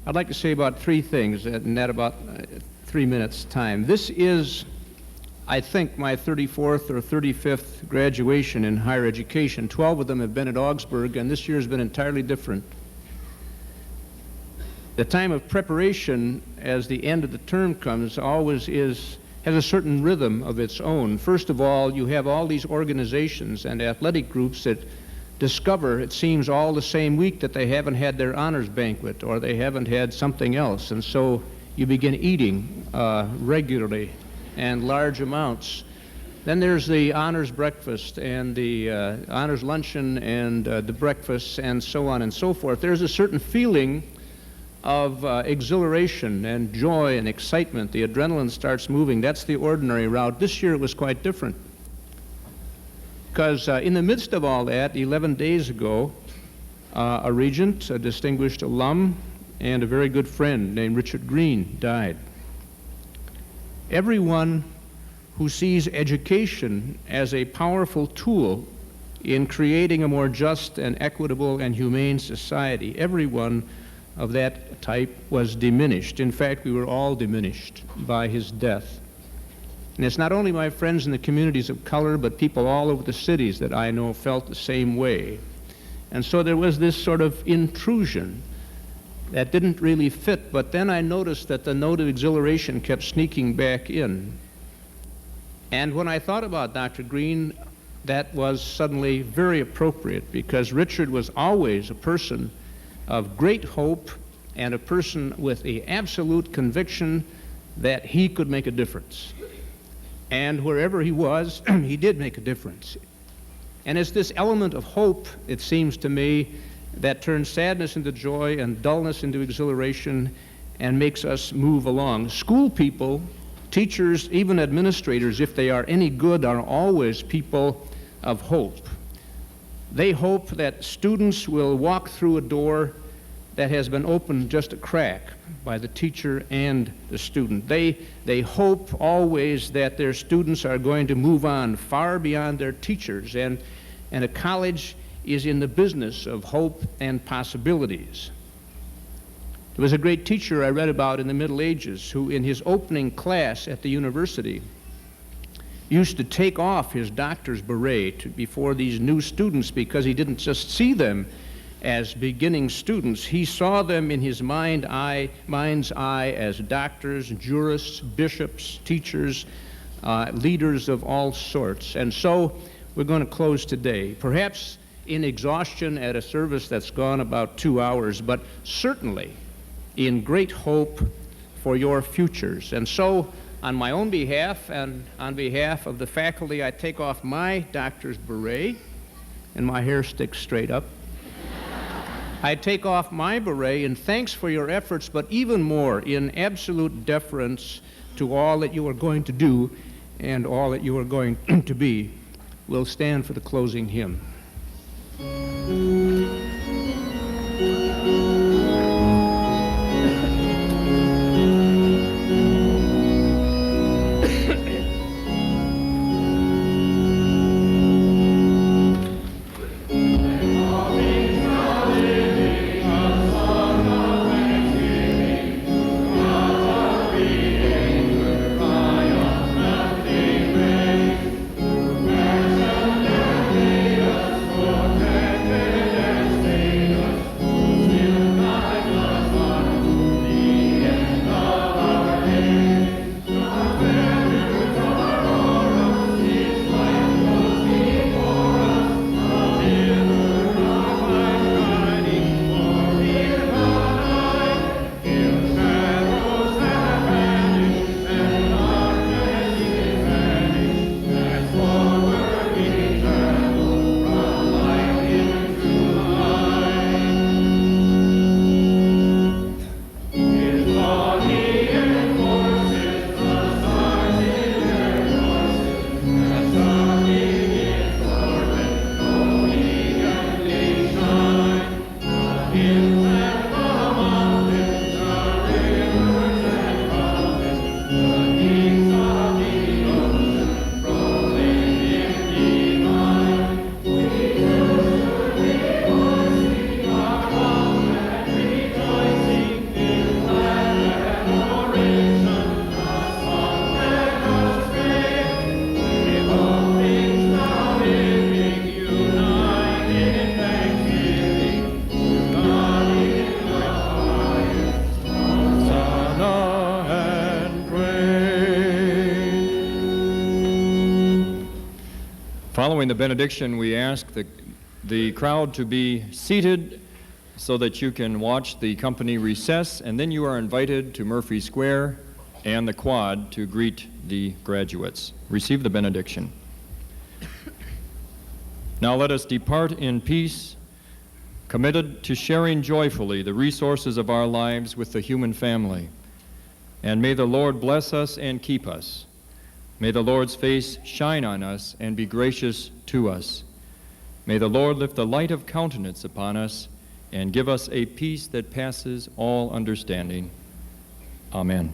I'd like to say about three things in that about 3 minutes' time. This is, I think, my 34th or 35th graduation in higher education. 12 of them have been at Augsburg, and this year has been entirely different. The time of preparation, as the end of the term comes, always has a certain rhythm of its own. First of all, you have all these organizations and athletic groups that discover, it seems, all the same week that they haven't had their honors banquet or they haven't had something else, and so you begin eating regularly and large amounts. Then there's the honors breakfast and the honors luncheon and the breakfast and so on and so forth. There's a certain feeling of exhilaration and joy and excitement. The adrenaline starts moving. That's the ordinary route. This year it was quite different, because in the midst of all that, 11 days ago, a regent, a distinguished alum, and a very good friend named Richard Green died. Everyone who sees education as a powerful tool in creating a more just and equitable and humane society, everyone of that type was diminished. In fact, we were all diminished by his death. And it's not only my friends in the communities of color, but people all over the cities that I know felt the same way. And so there was this sort of intrusion that didn't really fit, but then I noticed that the note of exhilaration kept sneaking back in. And when I thought about Dr. Green, that was suddenly very appropriate, because Richard was always a person of great hope and a person with the absolute conviction that he could make a difference. And wherever he was, he did make a difference. And it's this element of hope, it seems to me, that turns sadness into joy and dullness into exhilaration and makes us move along. School people, teachers, even administrators, if they are any good, are always people of hope. They hope that students will walk through a door that has been opened just a crack by the teacher and the student. They hope always that their students are going to move on far beyond their teachers, and a college is in the business of hope and possibilities. There was a great teacher I read about in the Middle Ages who, in his opening class at the university, used to take off his doctor's beret before these new students, because he didn't just see them as beginning students. He saw them in his mind's eye as doctors, jurists, bishops, teachers, leaders of all sorts. And so we're going to close today, perhaps in exhaustion at a service that's gone about 2 hours, but certainly in great hope for your futures. And so, on my own behalf and on behalf of the faculty, I take off my doctor's beret, and my hair sticks straight up. I take off my beret in thanks for your efforts, but even more in absolute deference to all that you are going to do and all that you are going to be. We'll stand for the closing hymn. Thank you. Following the benediction, we ask the crowd to be seated so that you can watch the company recess, and then you are invited to Murphy Square and the quad to greet the graduates. Receive the benediction. Now let us depart in peace, committed to sharing joyfully the resources of our lives with the human family. And may the Lord bless us and keep us. May the Lord's face shine on us and be gracious to us. May the Lord lift the light of countenance upon us and give us a peace that passes all understanding. Amen.